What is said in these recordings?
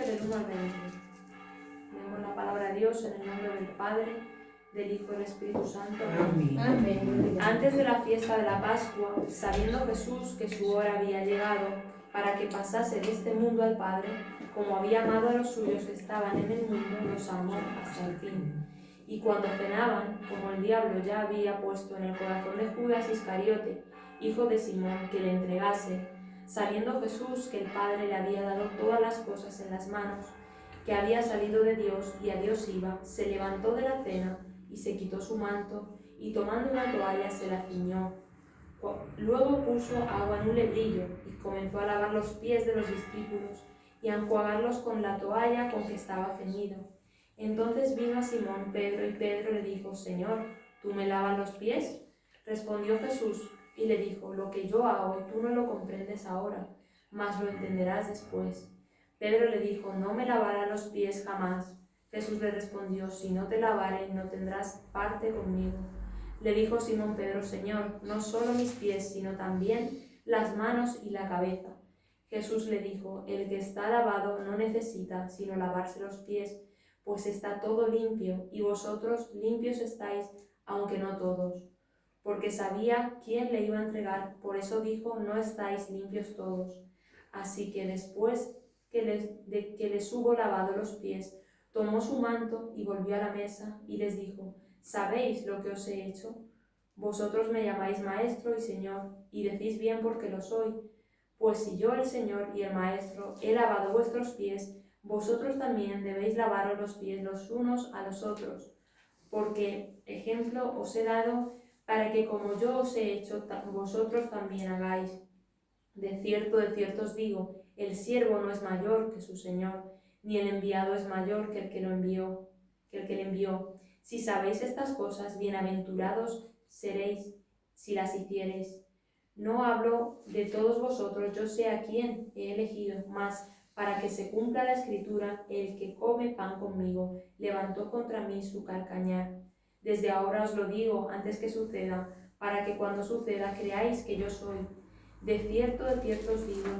del 1 al 20. Leemos la palabra de Dios en el nombre del Padre, del Hijo y del Espíritu Santo. Amén. Amén. Antes de la fiesta de la Pascua, sabiendo Jesús que su hora había llegado para que pasase de este mundo al Padre, como había amado a los suyos que estaban en el mundo, los amó hasta el fin. Y cuando cenaban, como el diablo ya había puesto en el corazón de Judas Iscariote, hijo de Simón, que le entregase, sabiendo Jesús que el Padre le había dado todas las cosas en las manos, que había salido de Dios y a Dios iba, se levantó de la cena y se quitó su manto, y tomando una toalla se la ciñó. Luego puso agua en un lebrillo y comenzó a lavar los pies de los discípulos y a enjuagarlos con la toalla con que estaba ceñido. Entonces vino a Simón Pedro y Pedro le dijo: Señor, ¿tú me lavas los pies? Respondió Jesús y le dijo: Lo que yo hago tú no lo comprendes ahora, mas lo entenderás después. Pedro le dijo: No me lavarás los pies jamás. Jesús le respondió: Si no te lavare, no tendrás parte conmigo. Le dijo Simón Pedro: Señor, no solo mis pies, sino también las manos y la cabeza. Jesús le dijo: El que está lavado no necesita sino lavarse los pies, pues está todo limpio, y vosotros limpios estáis, aunque no todos. Porque sabía quién le iba a entregar, por eso dijo: No estáis limpios todos. Así que después que les hubo lavado los pies, tomó su manto y volvió a la mesa y les dijo: ¿Sabéis lo que os he hecho? Vosotros me llamáis Maestro y Señor, y decís bien porque lo soy. Pues si yo, el Señor y el Maestro, he lavado vuestros pies, vosotros también debéis lavaros los pies los unos a los otros. Porque ejemplo os he dado para que como yo os he hecho, vosotros también hagáis. De cierto os digo, el siervo no es mayor que su Señor, ni el enviado es mayor que el que le envió. Si sabéis estas cosas, bienaventurados seréis si las hiciereis. No hablo de todos vosotros, yo sé a quién he elegido, mas para que se cumpla la Escritura, el que come pan conmigo levantó contra mí su calcañar. Desde ahora os lo digo antes que suceda, para que cuando suceda creáis que yo soy. De cierto os digo,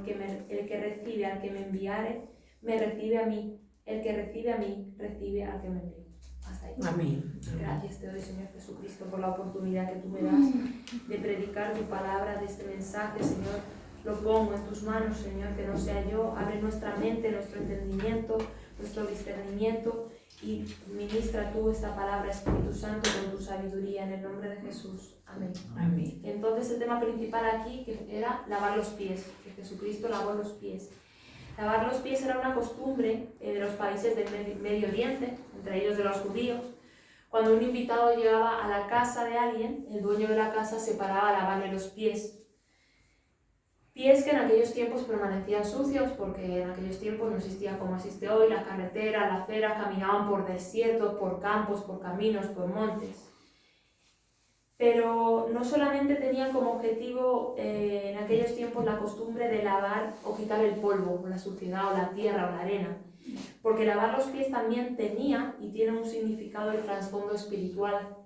el que recibe al que me enviare, me recibe a mí. El que recibe a mí, recibe al que me envió. Hasta ahí. Amén. Gracias te doy, Señor Jesucristo, por la oportunidad que tú me das de predicar tu palabra, de este mensaje, Señor. Lo pongo en tus manos, Señor, que no sea yo. Abre nuestra mente, nuestro entendimiento, nuestro discernimiento y ministra tú esta palabra, Espíritu Santo, con tu sabiduría, en el nombre de Jesús. Amén. Amén. Entonces el tema principal aquí que era lavar los pies, que Jesucristo lavó los pies. Lavar los pies era una costumbre de los países del Medio Oriente, entre ellos de los judíos. Cuando un invitado llegaba a la casa de alguien, el dueño de la casa se paraba a lavarle los pies. Pies que en aquellos tiempos permanecían sucios, porque en aquellos tiempos no existía como existe hoy, las carreteras, las aceras, caminaban por desiertos, por campos, por caminos, por montes. Pero no solamente tenían como objetivo en aquellos tiempos la costumbre de lavar o quitar el polvo, o la suciedad, o la tierra, o la arena, porque lavar los pies también tenía y tiene un significado de trasfondo espiritual,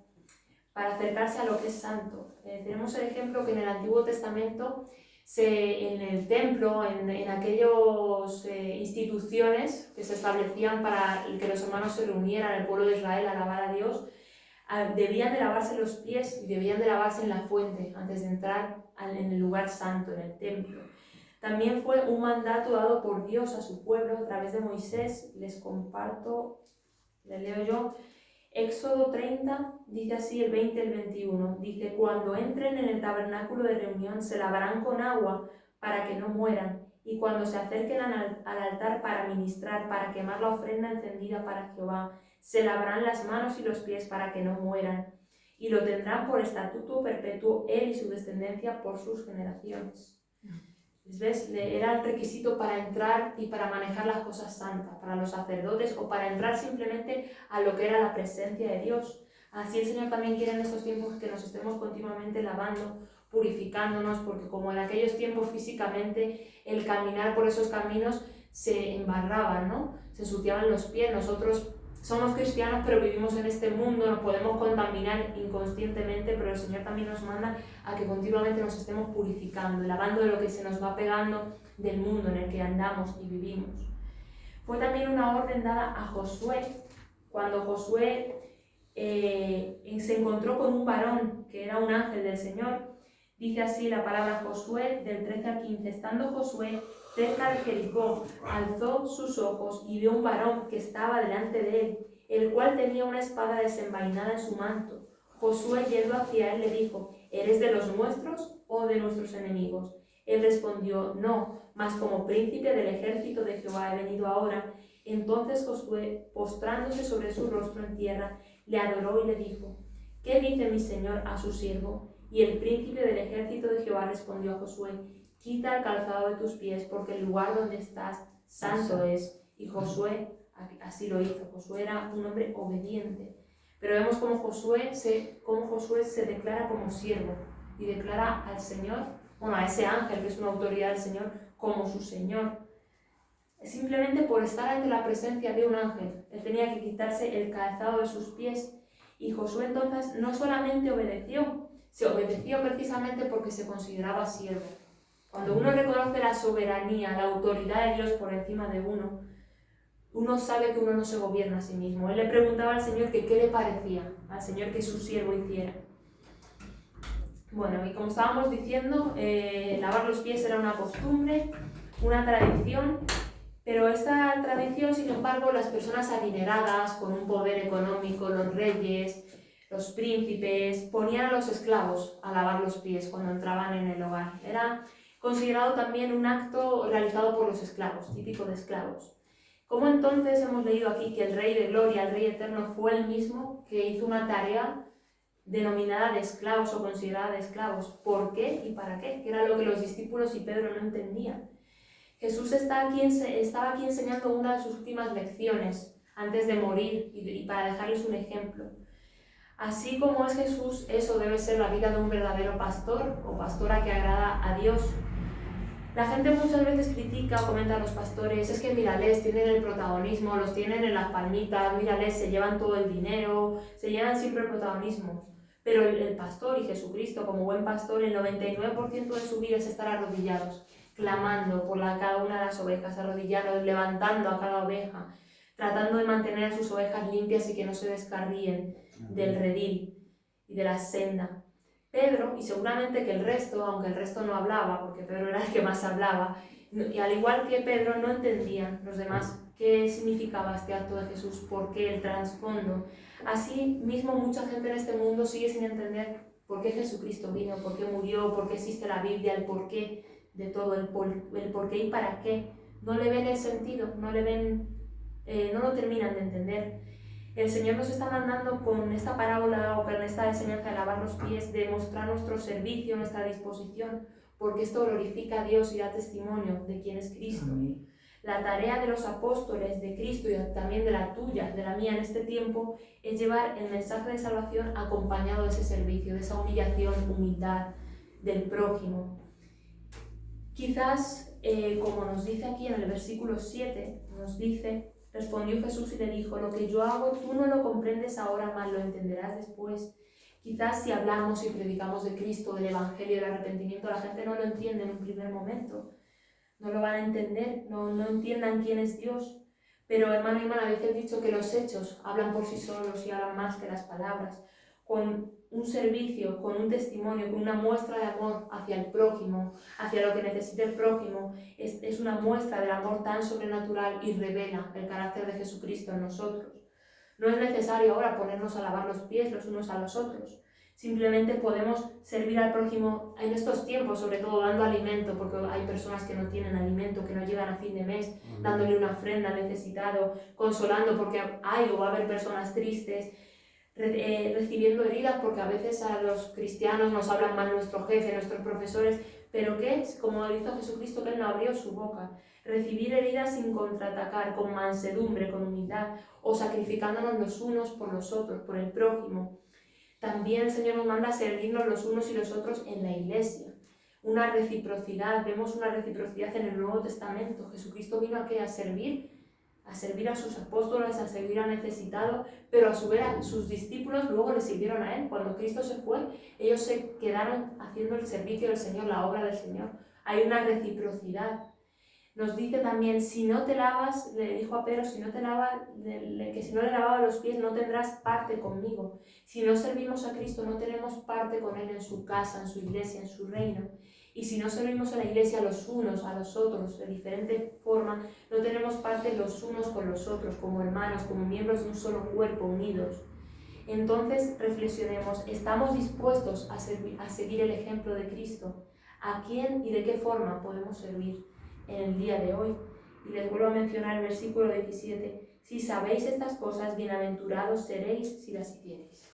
para acercarse a lo que es santo. Tenemos el ejemplo que en el Antiguo Testamento, en el templo, en aquellas instituciones que se establecían para que los hermanos se reunieran, el pueblo de Israel, a alabar a Dios, debían de lavarse los pies y debían de lavarse en la fuente antes de entrar en el lugar santo, en el templo. También fue un mandato dado por Dios a su pueblo a través de Moisés. Les comparto, les leo yo. Éxodo 30, dice así el 20 y el 21. Dice: Cuando entren en el tabernáculo de reunión se lavarán con agua para que no mueran. Y cuando se acerquen al altar para ministrar, para quemar la ofrenda encendida para Jehová, se lavarán las manos y los pies para que no mueran. Y lo tendrán por estatuto perpetuo él y su descendencia por sus generaciones. ¿Ves? Era el requisito para entrar y para manejar las cosas santas, para los sacerdotes o para entrar simplemente a lo que era la presencia de Dios. Así el Señor también quiere en estos tiempos que nos estemos continuamente lavando, purificándonos, porque como en aquellos tiempos físicamente el caminar por esos caminos se embarraba, ¿no? Se ensuciaban los pies. Nosotros somos cristianos, pero vivimos en este mundo, nos podemos contaminar inconscientemente, pero el Señor también nos manda a que continuamente nos estemos purificando, lavando de lo que se nos va pegando del mundo en el que andamos y vivimos. Fue también una orden dada a Josué, cuando Josué se encontró con un varón que era un ángel del Señor. Dice así la palabra Josué del 13 al 15. Estando Josué cerca de Jericó, alzó sus ojos y vio un varón que estaba delante de él, el cual tenía una espada desenvainada en su manto. Josué, yendo hacia él, le dijo: ¿Eres de los nuestros o de nuestros enemigos? Él respondió: No, mas como príncipe del ejército de Jehová he venido ahora. Entonces Josué, postrándose sobre su rostro en tierra, le adoró y le dijo: ¿Qué dice mi señor a su siervo? Y el príncipe del ejército de Jehová respondió a Josué: Quita el calzado de tus pies, porque el lugar donde estás santo es. Y Josué así lo hizo. Josué era un hombre obediente. Pero vemos cómo Josué se declara como siervo y declara al Señor, bueno, a ese ángel que es una autoridad del Señor, como su Señor. Simplemente por estar ante la presencia de un ángel, él tenía que quitarse el calzado de sus pies. Y Josué entonces no solamente obedeció, se obedeció precisamente porque se consideraba siervo. Cuando uno reconoce la soberanía, la autoridad de Dios por encima de uno sabe que uno no se gobierna a sí mismo. Él le preguntaba al Señor que qué le parecía, al Señor que su siervo hiciera. Bueno, y como estábamos diciendo, lavar los pies era una costumbre, una tradición, pero esta tradición, sin embargo, las personas adineradas, con un poder económico, los reyes, los príncipes, ponían a los esclavos a lavar los pies cuando entraban en el hogar. Era considerado también un acto realizado por los esclavos, típico de esclavos. ¿Cómo entonces hemos leído aquí que el Rey de Gloria, el Rey Eterno, fue el mismo que hizo una tarea denominada de esclavos o considerada de esclavos? ¿Por qué y para qué? Que era lo que los discípulos y Pedro no entendían. Jesús estaba aquí enseñando una de sus últimas lecciones antes de morir y para dejarles un ejemplo. Así como es Jesús, eso debe ser la vida de un verdadero pastor o pastora que agrada a Dios. La gente muchas veces critica o comenta a los pastores: es que mírales, tienen el protagonismo, los tienen en las palmitas, mírales, se llevan todo el dinero, se llevan siempre el protagonismo. Pero el pastor y Jesucristo, como buen pastor, el 99% de su vida es estar arrodillados, clamando por cada una de las ovejas, arrodillados, levantando a cada oveja, tratando de mantener a sus ovejas limpias y que no se descarríen del redil y de la senda. Pedro, y seguramente que el resto, aunque el resto no hablaba, porque Pedro era el que más hablaba, y al igual que Pedro, no entendían los demás qué significaba este acto de Jesús, por qué, el trasfondo. Así mismo mucha gente en este mundo sigue sin entender por qué Jesucristo vino, por qué murió, por qué existe la Biblia, el porqué de todo, el porqué y para qué. No le ven el sentido, no lo terminan de entender. El Señor nos está mandando con esta parábola o con esta enseñanza de lavar los pies, de mostrar nuestro servicio, nuestra disposición, porque esto glorifica a Dios y da testimonio de quién es Cristo. Amén. La tarea de los apóstoles de Cristo y también de la tuya, de la mía en este tiempo, es llevar el mensaje de salvación acompañado de ese servicio, de esa humillación, humildad del prójimo. Quizás, como nos dice aquí en el versículo 7, nos dice: respondió Jesús y le dijo: lo que yo hago tú no lo comprendes ahora, mas lo entenderás después. Quizás si hablamos y predicamos de Cristo, del Evangelio, del arrepentimiento, la gente no lo entiende en un primer momento. No lo van a entender, no entiendan quién es Dios. Pero hermano y hermana, habéis dicho que los hechos hablan por sí solos y hablan más que las palabras. Con un servicio, con un testimonio, con una muestra de amor hacia el prójimo, hacia lo que necesita el prójimo, es una muestra del amor tan sobrenatural y revela el carácter de Jesucristo en nosotros. No es necesario ahora ponernos a lavar los pies los unos a los otros. Simplemente podemos servir al prójimo en estos tiempos, sobre todo dando alimento, porque hay personas que no tienen alimento, que no llegan a fin de mes, dándole una ofrenda al necesitado, consolando porque hay o va a haber personas tristes, recibiendo heridas porque a veces a los cristianos nos hablan mal nuestro jefe, nuestros profesores, pero que, como hizo Jesucristo, que Él no abrió su boca. Recibir heridas sin contraatacar, con mansedumbre, con humildad, o sacrificándonos los unos por los otros, por el prójimo. También el Señor nos manda a servirnos los unos y los otros en la iglesia. Una reciprocidad, vemos una reciprocidad en el Nuevo Testamento. Jesucristo vino aquí a servir a sus apóstoles, a servir al necesitado, pero a su vez a sus discípulos luego le sirvieron a Él. Cuando Cristo se fue, ellos se quedaron haciendo el servicio del Señor, la obra del Señor. Hay una reciprocidad. Nos dice también, si no te lavas, le dijo a Pedro, si no le lavaba los pies no tendrás parte conmigo. Si no servimos a Cristo no tenemos parte con Él en su casa, en su iglesia, en su reino. Y si no servimos a la iglesia los unos a los otros de diferente forma, no tenemos parte los unos con los otros, como hermanos, como miembros de un solo cuerpo unidos. Entonces reflexionemos, ¿estamos dispuestos a seguir el ejemplo de Cristo? ¿A quién y de qué forma podemos servir en el día de hoy? Y les vuelvo a mencionar el versículo 17. Si sabéis estas cosas, bienaventurados seréis si las hiciereis.